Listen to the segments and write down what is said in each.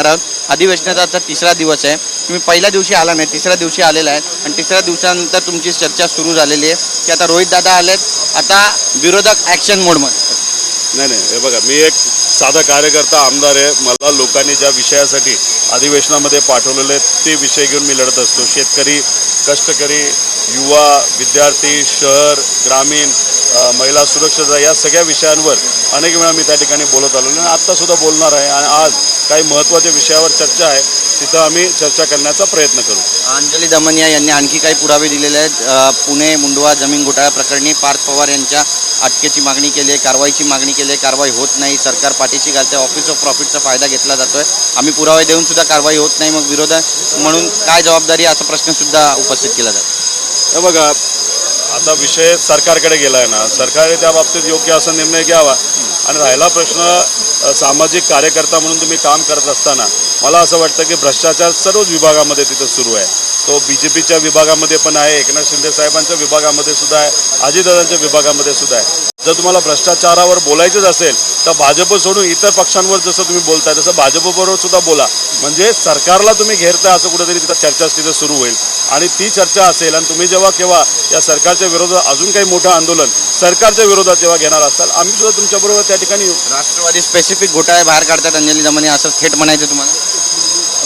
घेणार आहोत. अधिवेशनाचा आजचा तिसरा दिवस आहे. तुम्ही पहिल्या दिवशी आला नाही, तिसऱ्या दिवशी आलेला आहे आणि तिसऱ्या दिवसानंतर तुमची चर्चा सुरू झालेली आहे की आता रोहित दादा आलेत, आता विरोधक ॲक्शन मोडमध्ये. नाही, हे बघा, मी एक साधा कार्यकर्ता आमदार आहे. मला लोकांनी ज्या विषयासाठी अधिवेशनामध्ये पाठवलेले ते विषय घेऊन मी लढत असतो. शेतकरी, कष्टकरी, युवा, विद्यार्थी, शहर, ग्रामीण, महिला सुरक्षता या सगळ्या विषयांवर अनेक वेळा मी त्या ठिकाणी बोलत आलो आणि आत्तासुद्धा बोलणार आहे. आणि आज काही महत्त्वाच्या विषयावर चर्चा आहे, तिथं आम्ही चर्चा करण्याचा प्रयत्न करू. अंजली दमनिया यांनी आणखी काही पुरावे दिलेले आहेत. पुणे मुंडवा जमीन घोटाळा प्रकरणी पार्थ पवार यांच्या अटकेची मागणी केली आहे, कारवाईची मागणी केली आहे. कारवाई होत नाही, सरकार पाठीशी घालते, ऑफिस ऑफ प्रॉफिटचा फायदा घेतला जातोय. आम्ही पुरावे देऊन सुद्धा कारवाई होत नाही, मग विरोधक म्हणून काय जबाबदारी, असा प्रश्न सुद्धा उपस्थित केला जातो. हे बघा, आता विषय सरकारकडे गेला आहे ना, सरकारने त्या बाबतीत योग्य असा निर्णय घ्यावा. आणि राहिला प्रश्न सामाजिक कार्यकर्ता म्हणून तुम्ही काम करत असताना मला असं वाटतं की भ्रष्टाचार सर्वच विभागामध्ये तिथं सुरू आहे. तो BJPच्या विभागामध्ये पण आहे, एकनाथ शिंदे साहेबांच्या विभागामध्ये सुद्धा आहे, अजितदादांच्या विभागामध्ये सुद्धा आहे. जर तुम्हाला भ्रष्टाचारावर बोलायचंच असेल तर भाजप सोडून इतर पक्षांवर जसं तुम्ही बोलताय तसं भाजपबरोबर सुद्धा बोला. म्हणजे सरकारला तुम्ही घेरताय असं कुठेतरी तिथं चर्चा तिथं सुरू होईल. आणि ती चर्चा असेल आणि तुम्ही जेव्हा केव्हा या सरकारच्या विरोधात अजून काही मोठं आंदोलन सरकारच्या विरोधात जेव्हा घेणार असाल, आम्ही सुद्धा तुमच्याबरोबर त्या ठिकाणी येऊ. राष्ट्रवादी स्पेसिफिक घोटाळे बाहेर काढतात अंजली दमनिया, असं थेट म्हणायचं तुम्हाला?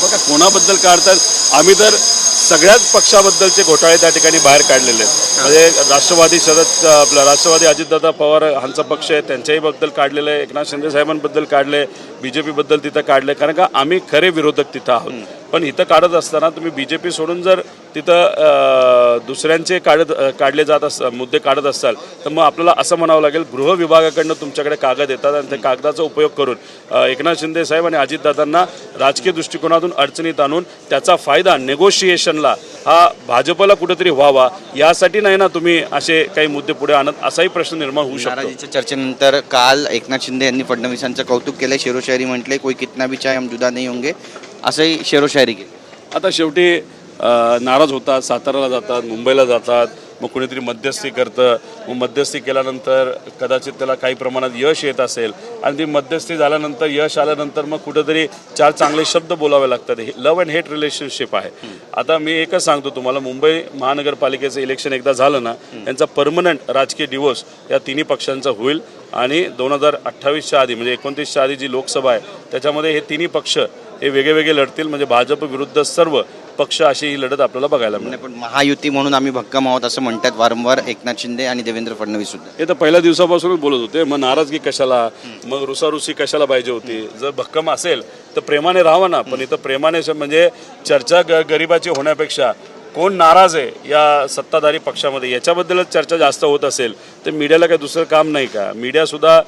बघा, कोणाबद्दल काढतात? आम्ही तर सगळ्याच पक्षाबद्दलचे घोटाळे त्या ठिकाणी बाहेर काढलेले आहेत. म्हणजे राष्ट्रवादी अजितदादा पवार यांचा पक्ष आहे, त्यांच्याही बद्दल काढलेलं आहे, एकनाथ शिंदे साहेबांबद्दल काढले, BJP बद्दल तिथं काढले. कारण का आम्ही खरे विरोधक तिथं आहोत. पण इथं काढत असताना तुम्ही BJP सोडून जर तिथं दुसऱ्यांचे काढले जात मुद्दे काढत असाल तर मग आपल्याला असं म्हणावं लागेल, गृह विभागाकडनं तुमच्याकडे कागद येतात आणि त्या कागदाचा उपयोग करून एकनाथ शिंदे साहेब आणि अजितदादांना राजकीय दृष्टिकोनातून अडचणीत आणून त्याचा फायदा नेगोशिएशनला हा भाजपला कुठेतरी व्हावा, यासाठी नाही ना तुम्ही असे काही मुद्दे पुढे आणत, असाही प्रश्न निर्माण होऊ शकतो. नाराजीच्या चर्चेनंतर काल एकनाथ शिंदे यांनी फडणवीसांचं कौतुक केलं, शेरोशायरी म्हटले, कोई कितना भी चाहे हम जुदा नहीं होंगे, असंही शेरोशायरी केली. आता शेवटी नाराज होतात, साताराला जातात, मुंबईला जातात, मग कुणीतरी मध्यस्थी करतं, मग मध्यस्थी केल्यानंतर कदाचित त्याला काही प्रमाणात यश येत असेल आणि ती मध्यस्थी झाल्यानंतर यश आल्यानंतर मग कुठेतरी चार चांगले शब्द बोलावे लागतात. हे लव्ह अँड हेट रिलेशनशिप आहे. आता मी एकच सांगतो तुम्हाला, मुंबई महानगरपालिकेचं इलेक्शन एकदा झालं ना, त्यांचा परमनंट राजकीय डिवोर्स या तिन्ही पक्षांचा होईल. आणि 2028च्या आधी म्हणजे 29च्या आधी जी लोकसभा आहे त्याच्यामध्ये हे तिन्ही पक्ष हे वेगळे लढतील. म्हणजे भाजप विरुद्ध सर्व पक्ष अशी ही लढत आपल्याला बघायला मिळेल. पण महायुती म्हणून आम्ही भक्कम आहोत असं म्हणतात वारंवार एकनाथ शिंदे आणि देवेंद्र फडणवीस सुद्धा. हे तर पहिल्या दिवसापासूनच बोलत होते. मग नाराजगी कशाला, मग रुसारुसी कशाला पाहिजे होती? जर भक्कम असेल तर प्रेमाने राहावं ना. पण इथं प्रेमाने म्हणजे चर्चा गरिबाची होण्यापेक्षा कोण नाराज आहे या सत्ताधारी पक्षामध्ये याच्याबद्दलच चर्चा जास्त होत असेल तर मीडियाला काही दुसरं काम नाही का? मीडियासुद्धा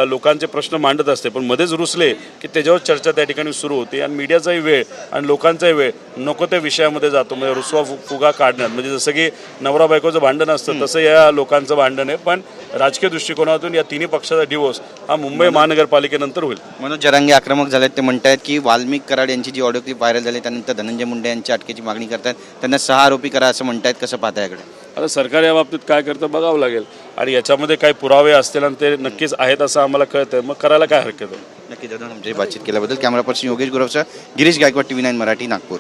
लोकांचे प्रश्न मांडत असते, पण मध्येच रुसले की त्याच्यावर चर्चा त्या ठिकाणी सुरू होती आणि मीडियाचाही वेळ आणि लोकांचाही वेळ नको त्या विषयामध्ये जातो. म्हणजे रुसवा फुगा काढण्यात, म्हणजे जसं की नवरा बायकोचं भांडण असतं तसं या लोकांचं भांडण आहे. पण राजकीय दृष्टिकोनातून या तिन्ही पक्षाचा डिवोर्स हा मुंबई महानगरपालिकेनंतर होईल. मनोज जरांगे आक्रमक झालेत. ते म्हणतात की वाल्मिक कराड यांची जी ऑडिओ क्लिप व्हायरल झाली त्यानंतर धनंजय मुंडे यांच्या अटकेची मागणी करतात, त्यांना 6 आरोपी करा असं म्हणतात. कसं पाहता याकडे? आता सरकार या बाबतीत काय करतं बघावं लागेल. आणि याच्यामध्ये काही पुरावे असतील आणि ते नक्कीच आहेत असं आम्हाला कळतं, मग करायला काय हरकत आहे. नक्की दादा, आमची बातचीत केल्याबद्दल. कॅमेरा पर्सन योगेश गुरवचा, गिरीश गायकवाड, TV9 मराठी, नागपूर.